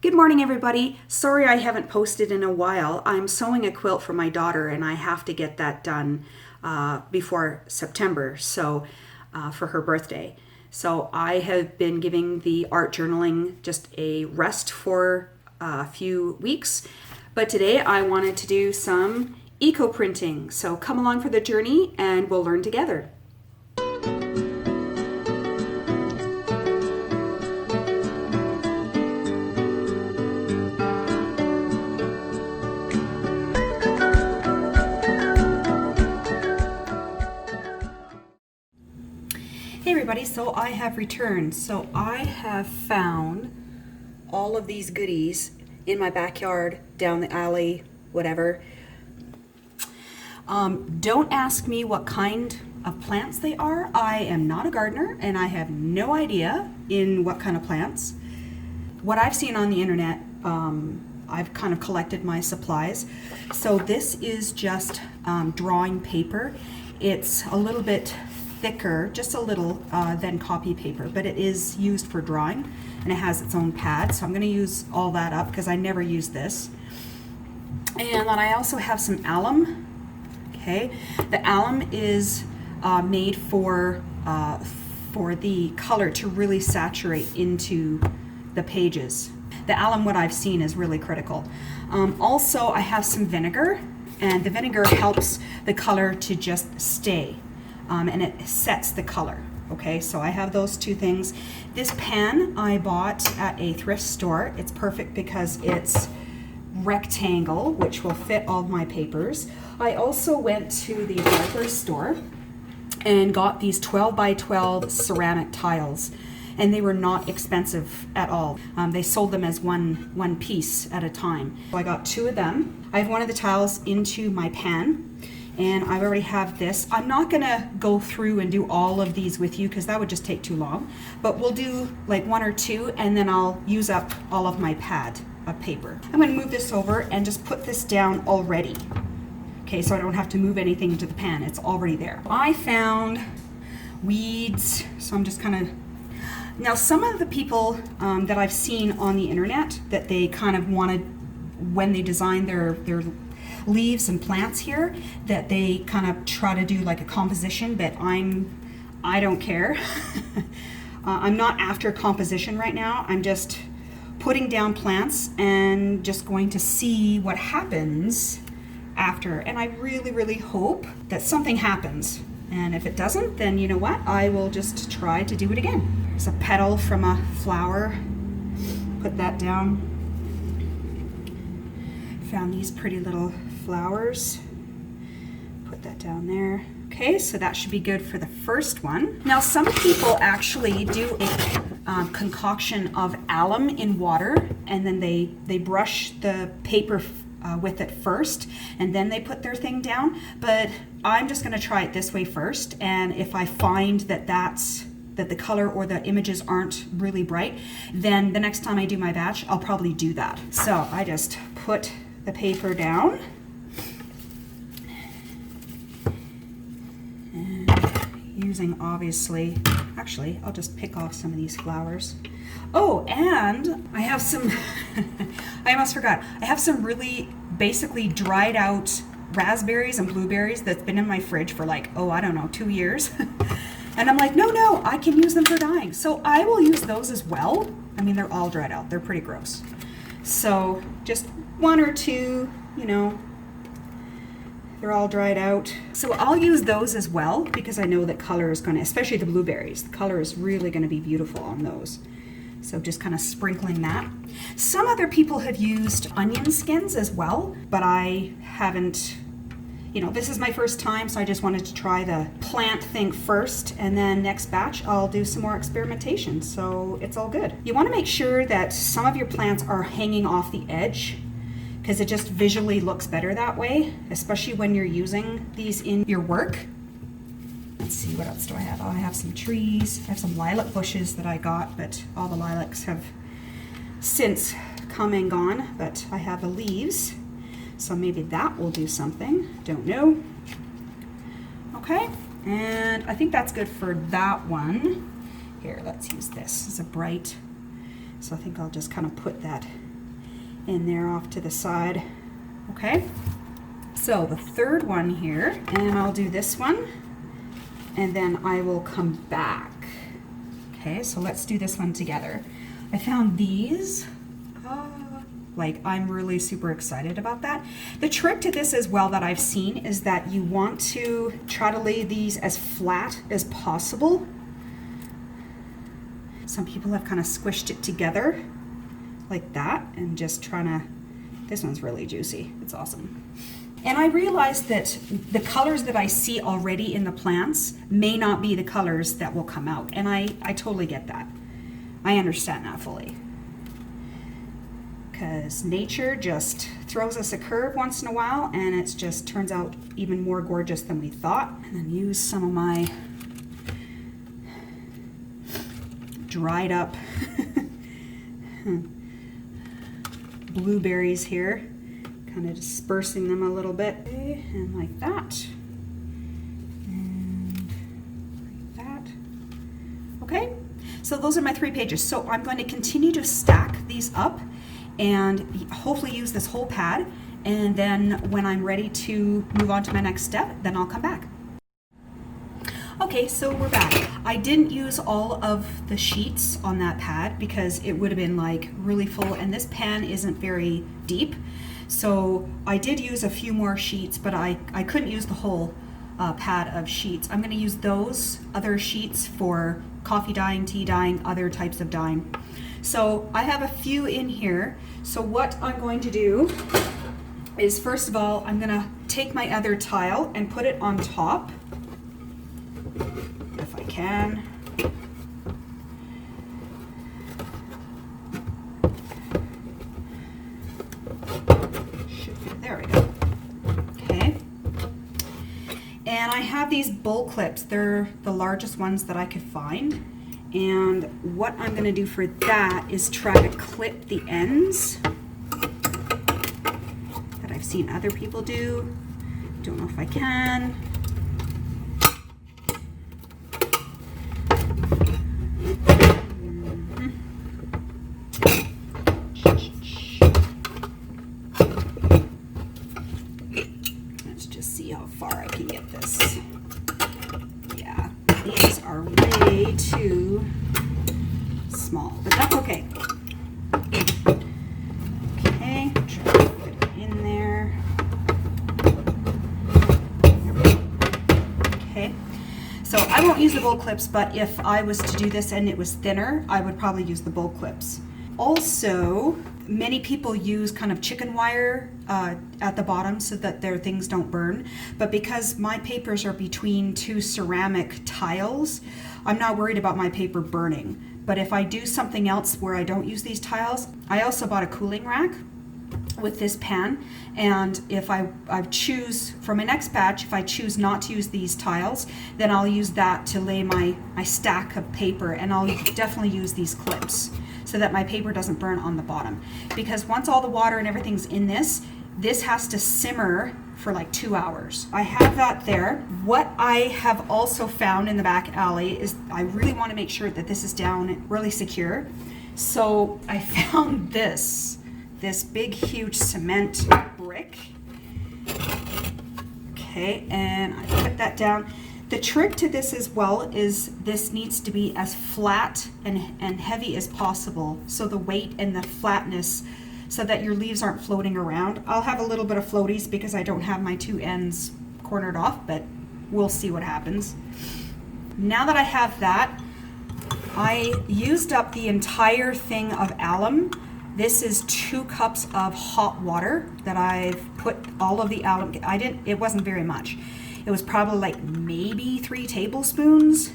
Good morning, everybody. Sorry I haven't posted in a while. I'm sewing a quilt for my daughter and I have to get that done before September, so for her birthday. So I have been giving the art journaling just a rest for a few weeks. But today I wanted to do some eco printing. So come along for the journey and we'll learn together. Hey everybody, so I have returned. So I have found all of these goodies in my backyard, down the alley, whatever. Don't ask me what kind of plants they are. I am not a gardener and I have no idea in what kind of plants. What I've seen on the internet, I've kind of collected my supplies. So this is just drawing paper. It's a little bit thicker, just a little, than copy paper, but it is used for drawing and it has its own pad. So I'm going to use all that up because I never use this. And then I also have some alum. Okay, the alum is made for the color to really saturate into the pages. The alum, what I've seen, is really critical. Also, I have some vinegar, and the vinegar helps the color to just stay. And it sets the color. Okay, so I have those two things. This pan I bought at a thrift store. It's perfect because it's rectangle, which will fit all of my papers. I also went to the hardware store and got these 12 by 12 ceramic tiles, and they were not expensive at all. They sold them as one piece at a time. So I got two of them. I have one of the tiles into my pan. And I already have this. I'm not gonna go through and do all of these with you because that would just take too long. But we'll do like one or two and then I'll use up all of my pad of paper. I'm gonna move this over and just put this down already. Okay, so I don't have to move anything into the pan. It's already there. I found weeds, so I'm just kind of... Now some of the people that I've seen on the internet that they kind of wanted, when they design their leaves and plants here, that they kind of try to do like a composition, but I don't care. I'm not after composition right now. I'm just putting down plants and just going to see what happens after. And I really, really hope that something happens. And if it doesn't, then you know what? I will just try to do it again. There's a petal from a flower. Put that down. Found these pretty little flowers. Put that down there. Okay, so that should be good for the first one. Now, some people actually do a concoction of alum in water, and then they brush the paper with it first, and then they put their thing down. But I'm just going to try it this way first, and if I find that the color or the images aren't really bright, then the next time I do my batch, I'll probably do that. So I just put the paper down. Using, obviously, actually, I'll just pick off some of these flowers. Oh, and I have some, I almost forgot, I have some really basically dried out raspberries and blueberries that's been in my fridge for like, oh, I don't know, 2 years. And I'm like, no, I can use them for dyeing. So I will use those as well. I mean, they're all dried out. They're pretty gross. So just one or two, you know, they're all dried out. So I'll use those as well because I know that color is going to, especially the blueberries, the color is really going to be beautiful on those. So just kind of sprinkling that. Some other people have used onion skins as well, but I haven't, you know, this is my first time, so I just wanted to try the plant thing first, and then next batch I'll do some more experimentation, so it's all good. You want to make sure that some of your plants are hanging off the edge, because it just visually looks better that way, especially when you're using these in your work. Let's see, what else do I have? Oh, I have some trees. I have some lilac bushes that I got, but all the lilacs have since come and gone, but I have the leaves, so maybe that will do something. Don't know. Okay, and I think that's good for that one. Here, let's use this. It's a bright, so I think I'll just kind of put that in there off to the side. Okay, so the third one here, and I'll do this one, and then I will come back. Okay, so let's do this one together. I found these. Like, I'm really super excited about that. The trick to this as well that I've seen is that you want to try to lay these as flat as possible. Some people have kind of squished it together like that and just trying to, this one's really juicy. It's awesome. And I realized that the colors that I see already in the plants may not be the colors that will come out. And I totally get that. I understand that fully. Because nature just throws us a curve once in a while, and it just turns out even more gorgeous than we thought. And then use some of my dried up blueberries here, kind of dispersing them a little bit, okay, and like that, and like that. Okay, so those are my 3 pages. So I'm going to continue to stack these up and hopefully use this whole pad, and then when I'm ready to move on to my next step, then I'll come back. Okay, so we're back. I didn't use all of the sheets on that pad because it would have been like really full, and this pan isn't very deep. So I did use a few more sheets, but I couldn't use the whole pad of sheets. I'm gonna use those other sheets for coffee dyeing, tea dyeing, other types of dyeing. So I have a few in here. So what I'm going to do is, first of all, I'm gonna take my other tile and put it on top, if I can. There we go. Okay. And I have these bowl clips. They're the largest ones that I could find. And what I'm going to do for that is try to clip the ends that I've seen other people do. Don't know if I can. Let's just see how far I can get this. Yeah, these are way too small, but that's okay. Okay, try to put it in there. Okay, so I won't use the bowl clips, but if I was to do this and it was thinner, I would probably use the bowl clips. Also, many people use kind of chicken wire at the bottom so that their things don't burn. But because my papers are between 2 ceramic tiles, I'm not worried about my paper burning. But if I do something else where I don't use these tiles, I also bought a cooling rack with this pan, and if I choose for my next batch, if I choose not to use these tiles, then I'll use that to lay my stack of paper, and I'll definitely use these clips so that my paper doesn't burn on the bottom. Because once all the water and everything's in this has to simmer for like 2 hours. I have that there. What I have also found in the back alley is I really want to make sure that this is down really secure. So I found this big huge cement brick. Okay, and I put that down. The trick to this as well is this needs to be as flat and heavy as possible, so the weight and the flatness, so that your leaves aren't floating around. I'll have a little bit of floaties because I don't have my 2 ends cornered off, but we'll see what happens. Now that I have that, I used up the entire thing of alum. This is 2 cups of hot water that I've put all of the alum. It wasn't very much. It was probably like maybe 3 tablespoons.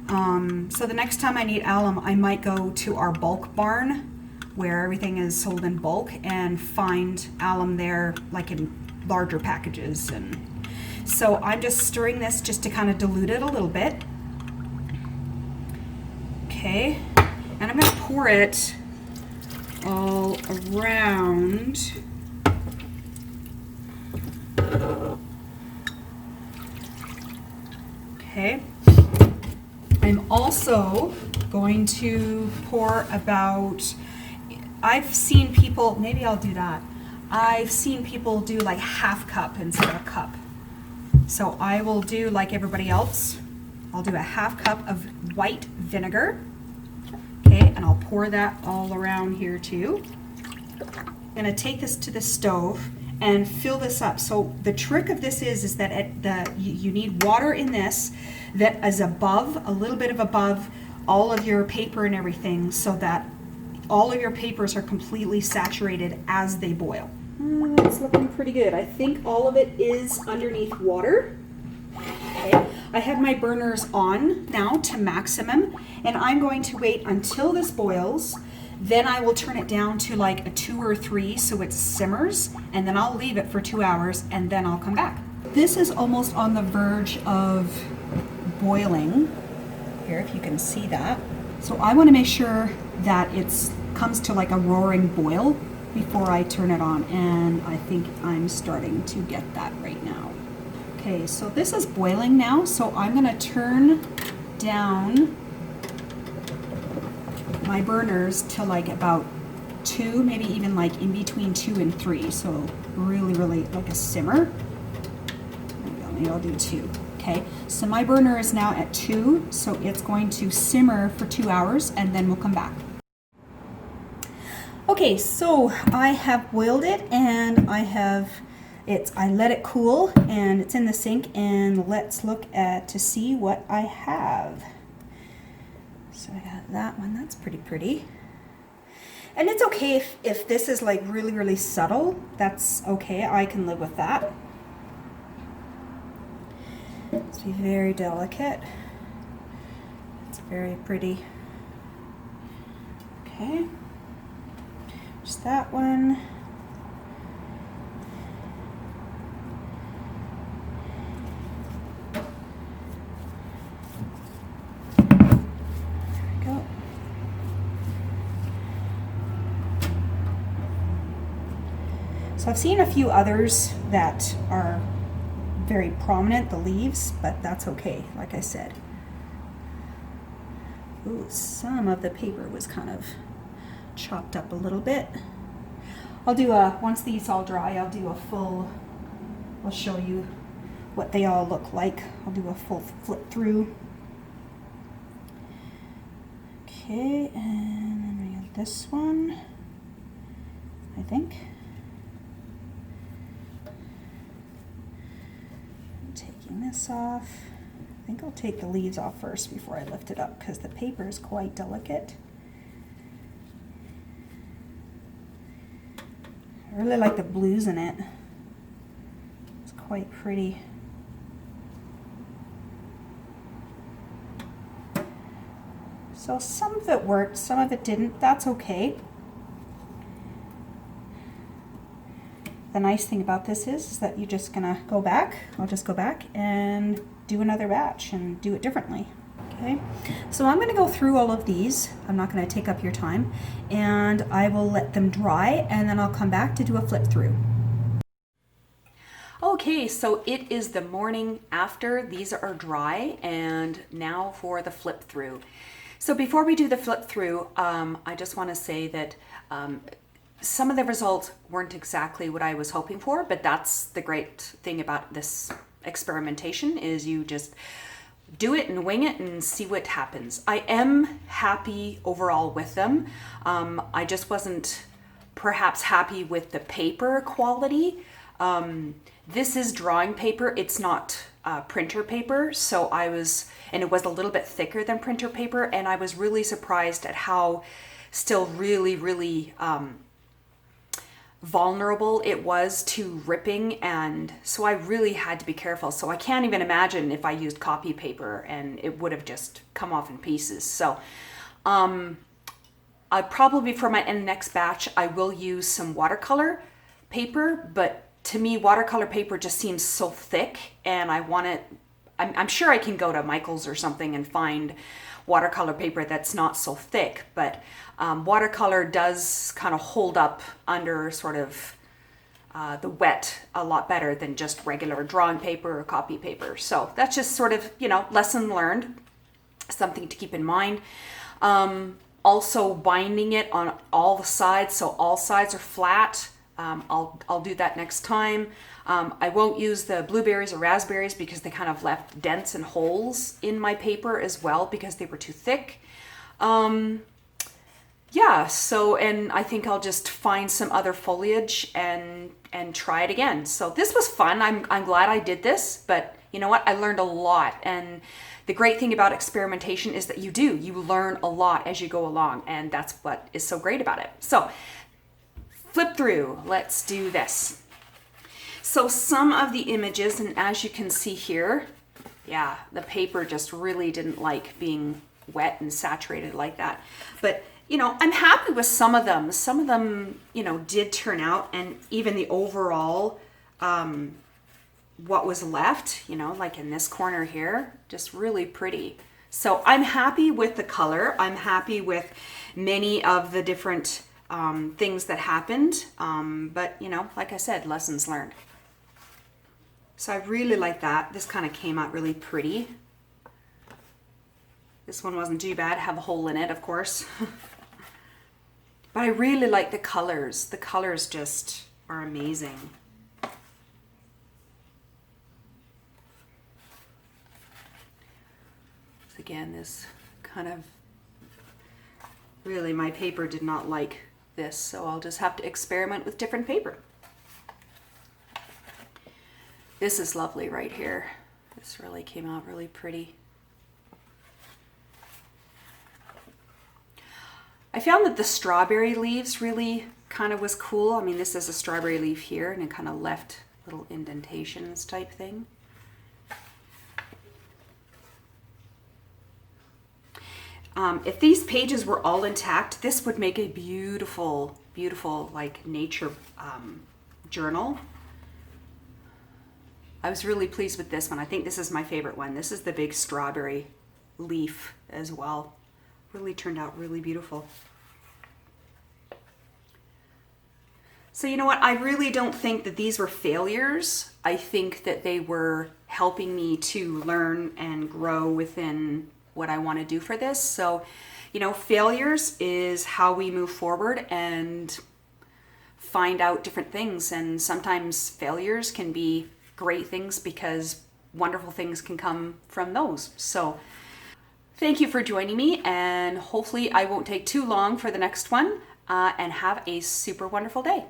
So the next time I need alum, I might go to our bulk barn where everything is sold in bulk and find alum there, like in larger packages. And so I'm just stirring this just to kind of dilute it a little bit. Okay, and I'm gonna pour it all around. Okay, I'm also going to pour about I've seen people, maybe I'll do that. I've seen people do like half cup instead of a cup. So I will do like everybody else. I'll do a half cup of white vinegar. Okay, and I'll pour that all around here too. I'm gonna take this to the stove and fill this up. So the trick of this is that you need water in this that is above, a little bit of above all of your paper and everything, so that all of your papers are completely saturated as they boil. It's looking pretty good. I think all of it is underneath water. Okay. I have my burners on now to maximum, and I'm going to wait until this boils. Then I will turn it down to like a 2 or 3 so it simmers, and then I'll leave it for 2 hours and then I'll come back. This is almost on the verge of boiling here, if you can see that. So I want to make sure that it comes to like a roaring boil before I turn it on, and I think I'm starting to get that right now. Okay, so this is boiling now, so I'm going to turn down my burners to like about 2, maybe even like in between 2 and 3, so really like a simmer. Maybe I'll do 2. Okay, so my burner is now at 2, so it's going to simmer for 2 hours and then we'll come back. Okay, so I have boiled it, and I let it cool, and it's in the sink, and let's look to see what I have. So I got that one. That's pretty. And it's okay if this is like really subtle. That's okay. I can live with that. Let's be very delicate. It's very pretty. Okay. Just that one. So I've seen a few others that are very prominent, the leaves, but that's okay, like I said. Ooh, some of the paper was kind of chopped up a little bit. I'll do once these all dry, I'll show you what they all look like. I'll do a full flip through. Okay, and then we have this one, I think. This off. I think I'll take the leaves off first before I lift it up, because the paper is quite delicate. I really like the blues in it. It's quite pretty. So some of it worked, some of it didn't. That's okay. The nice thing about this is that you're just gonna go back. I'll just go back and do another batch and do it differently. Okay, so I'm gonna go through all of these. I'm not gonna take up your time, and I will let them dry, and then I'll come back to do a flip through. Okay, so it is the morning after these are dry, and now for the flip through. So before we do the flip through, I just want to say that some of the results weren't exactly what I was hoping for, but that's the great thing about this experimentation, is you just do it and wing it and see what happens. I am happy overall with them. I just wasn't perhaps happy with the paper quality. This is drawing paper, it's not printer paper, so and it was a little bit thicker than printer paper, and I was really surprised at how still really vulnerable it was to ripping, and so I really had to be careful. So I can't even imagine if I used copy paper and it would have just come off in pieces. So I probably for my next batch I will use some watercolor paper, but to me watercolor paper just seems so thick, and I want it, I'm sure I can go to Michael's or something and find watercolor paper that's not so thick, but watercolor does kind of hold up under sort of the wet a lot better than just regular drawing paper or copy paper. So that's just sort of, lesson learned, something to keep in mind. Also binding it on all the sides so all sides are flat. I'll do that next time. I won't use the blueberries or raspberries because they kind of left dents and holes in my paper as well because they were too thick. Yeah, so, and I think I'll just find some other foliage and try it again. So this was fun. I'm glad I did this, but you know what? I learned a lot. And the great thing about experimentation is that you learn a lot as you go along, and that's what is so great about it. So flip through, let's do this. So some of the images, and as you can see here, yeah, the paper just really didn't like being wet and saturated like that. But you know, I'm happy with some of them. Some of them, you know, did turn out, and even the overall, what was left, you know, like in this corner here, just really pretty. So I'm happy with the color. I'm happy with many of the different things that happened. But, you know, like I said, lessons learned. So I really like that. This kind of came out really pretty. This one wasn't too bad. Have a hole in it, of course. But I really like the colors. The colors just are amazing. So again, this kind of, really my paper did not like this, so I'll just have to experiment with different paper. This is lovely right here. This really came out really pretty. I found that the strawberry leaves really kind of was cool. I mean, this is a strawberry leaf here, and it kind of left little indentations type thing. If these pages were all intact, this would make a beautiful, beautiful like nature journal. I was really pleased with this one. I think this is my favorite one. This is the big strawberry leaf as well. Really turned out really beautiful. So you know what? I really don't think that these were failures. I think that they were helping me to learn and grow within what I want to do for this. So, you know, failures is how we move forward and find out different things. And sometimes failures can be great things because wonderful things can come from those. So thank you for joining me, and hopefully I won't take too long for the next one, and have a super wonderful day.